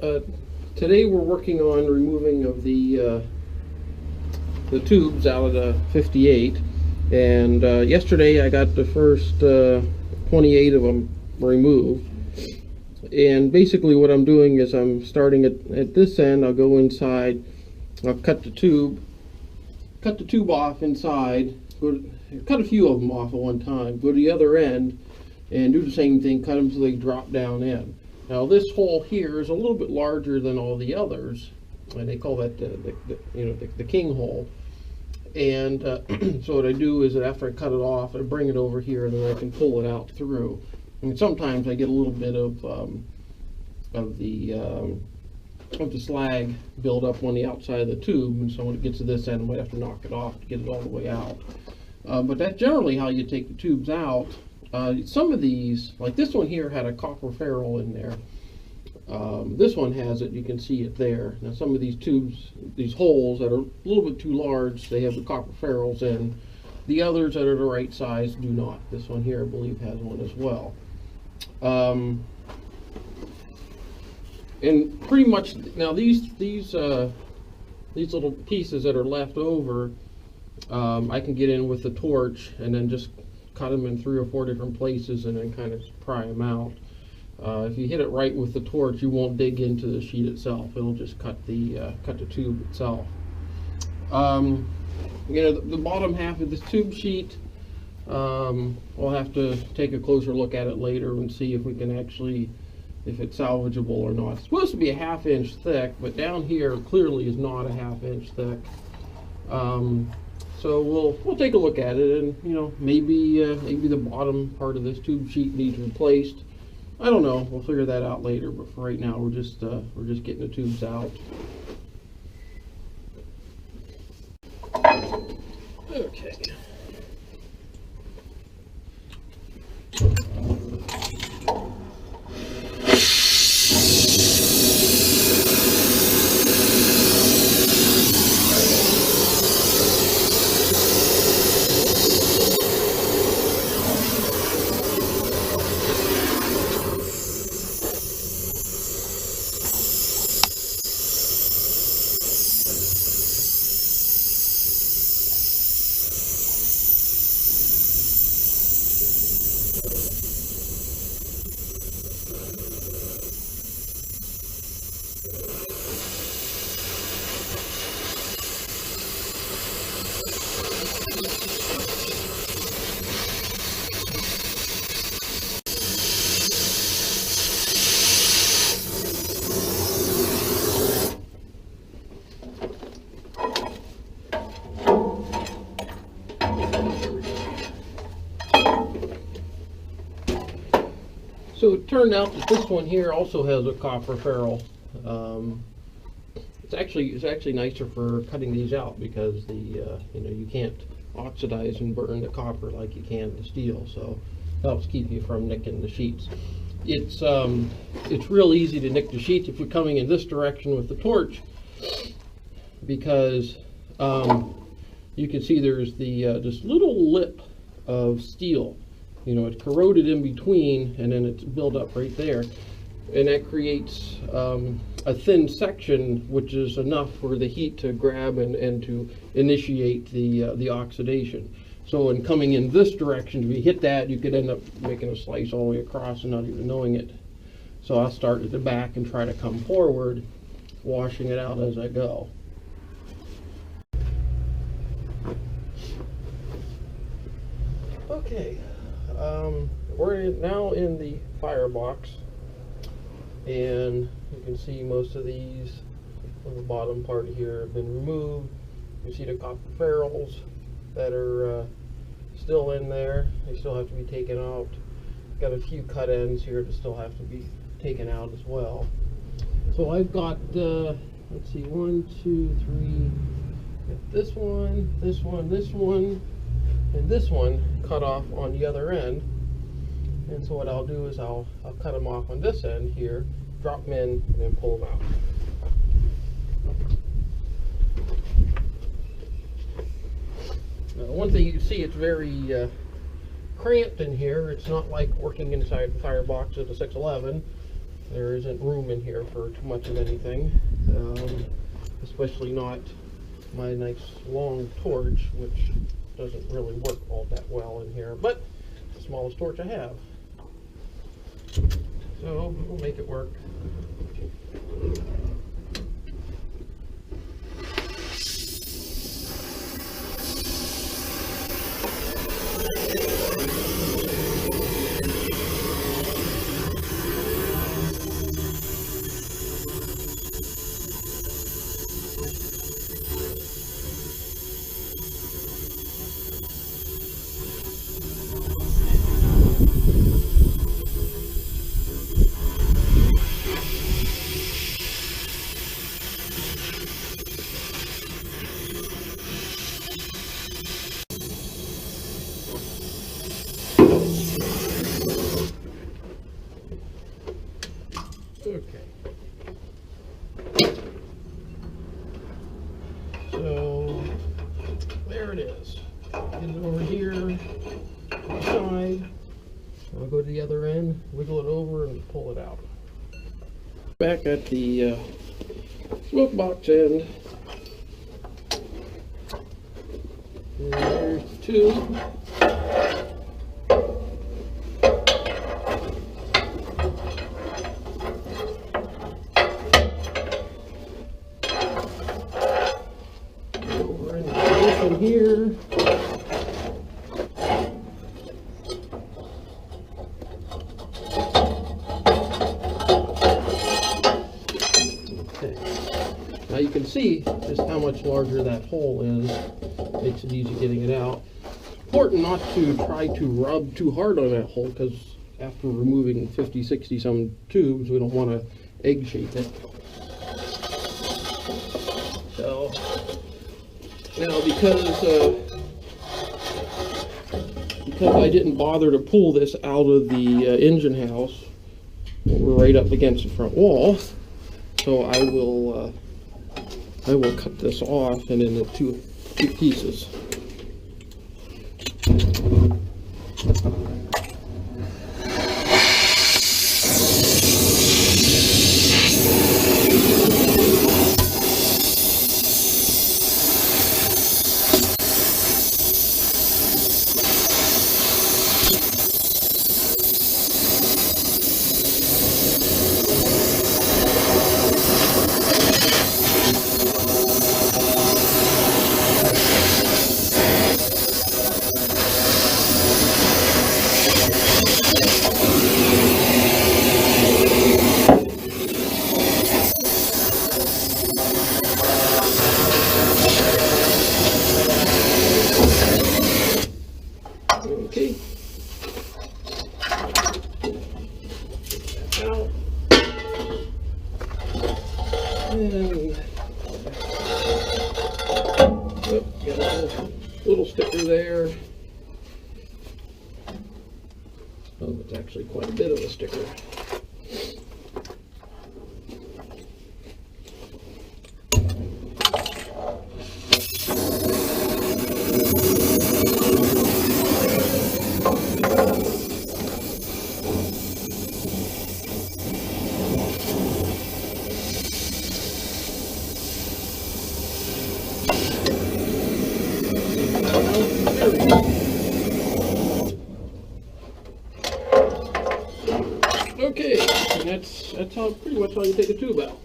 Uh, Today we're working on removing of the tubes out of the 58, and yesterday I got the first 28 of them removed. And basically what I'm doing is I'm starting at this end. I'll go inside, I'll cut the tube off inside, cut a few of them off at one time, go to the other end and do the same thing, cut them so they drop down in. Now this hole here is a little bit larger than all the others, and they call that the king hole. And so what I do is that after I cut it off, I bring it over here, and then I can pull it out through. And sometimes I get a little bit of the slag build up on the outside of the tube, and so when it gets to this end, I might have to knock it off to get it all the way out. But that's generally how you take the tubes out. Some of these, like this one here, had a copper ferrule in there. This one has it, you can see it there. Now some of these tubes, these holes that are a little bit too large, they have the copper ferrules in. The others that are the right size do not. This one here, I believe, has one as well. And pretty much now these little pieces that are left over, I can get in with the torch and then just cut them in 3 or 4 different places and then kind of pry them out. If you hit it right with the torch, you won't dig into the sheet itself. It'll just cut the tube itself. The bottom half of this tube sheet, we'll have to take a closer look at it later and see if we can actually, if it's salvageable or not. It's supposed to be a 1/2 inch thick, but down here clearly is not a 1/2 inch thick. So we'll take a look at it, and maybe the bottom part of this tube sheet needs replaced. I don't know. We'll figure that out later. But for right now, we're just getting the tubes out. Okay. So it turned out that this one here also has a copper ferrule. It's actually nicer for cutting these out because you can't oxidize and burn the copper like you can the steel, so it helps keep you from nicking the sheets. It's real easy to nick the sheets if you're coming in this direction with the torch, because you can see there's this little lip of steel. It's corroded in between, and then it's built up right there, and that creates a thin section, which is enough for the heat to grab and to initiate the oxidation. So in coming in this direction, if you hit that, you could end up making a slice all the way across and not even knowing it. So I'll start at the back and try to come forward, washing it out as I go. Okay. We're now in the firebox, and you can see most of these on the bottom part here have been removed. You see the copper ferrules that are still in there. They still have to be taken out. Got a few cut ends here that still have to be taken out as well. So I've got, let's see, 1, 2, 3, this one, this one, this one, and this one cut off on the other end. And so what I'll do is I'll cut them off on this end here, drop them in, and then pull them out. Now, one thing you can see, it's very cramped in here. It's not like working inside the firebox of the 611. there isn't room in here for too much of anything, especially not my nice long torch, which doesn't really work all that well in here, but it's the smallest torch I have. So we'll make it work. Okay. So there it is. Get it over here on the side. I'll go to the other end, wiggle it over, and pull it out. Back at the smoke box end. And there's two. Over in position here. Now you can see just how much larger that hole is. Makes it easy getting it out. Important not to try to rub too hard on that hole, because after removing 50, 60 some tubes, we don't want to egg shape it. So now because I didn't bother to pull this out of the engine house, we're right up against the front wall. So I will cut this off and into two pieces. Okay. Out. And got a little sticker there. Oh, it's actually quite a bit of a sticker. Okay, and that's pretty much how you take a tube out.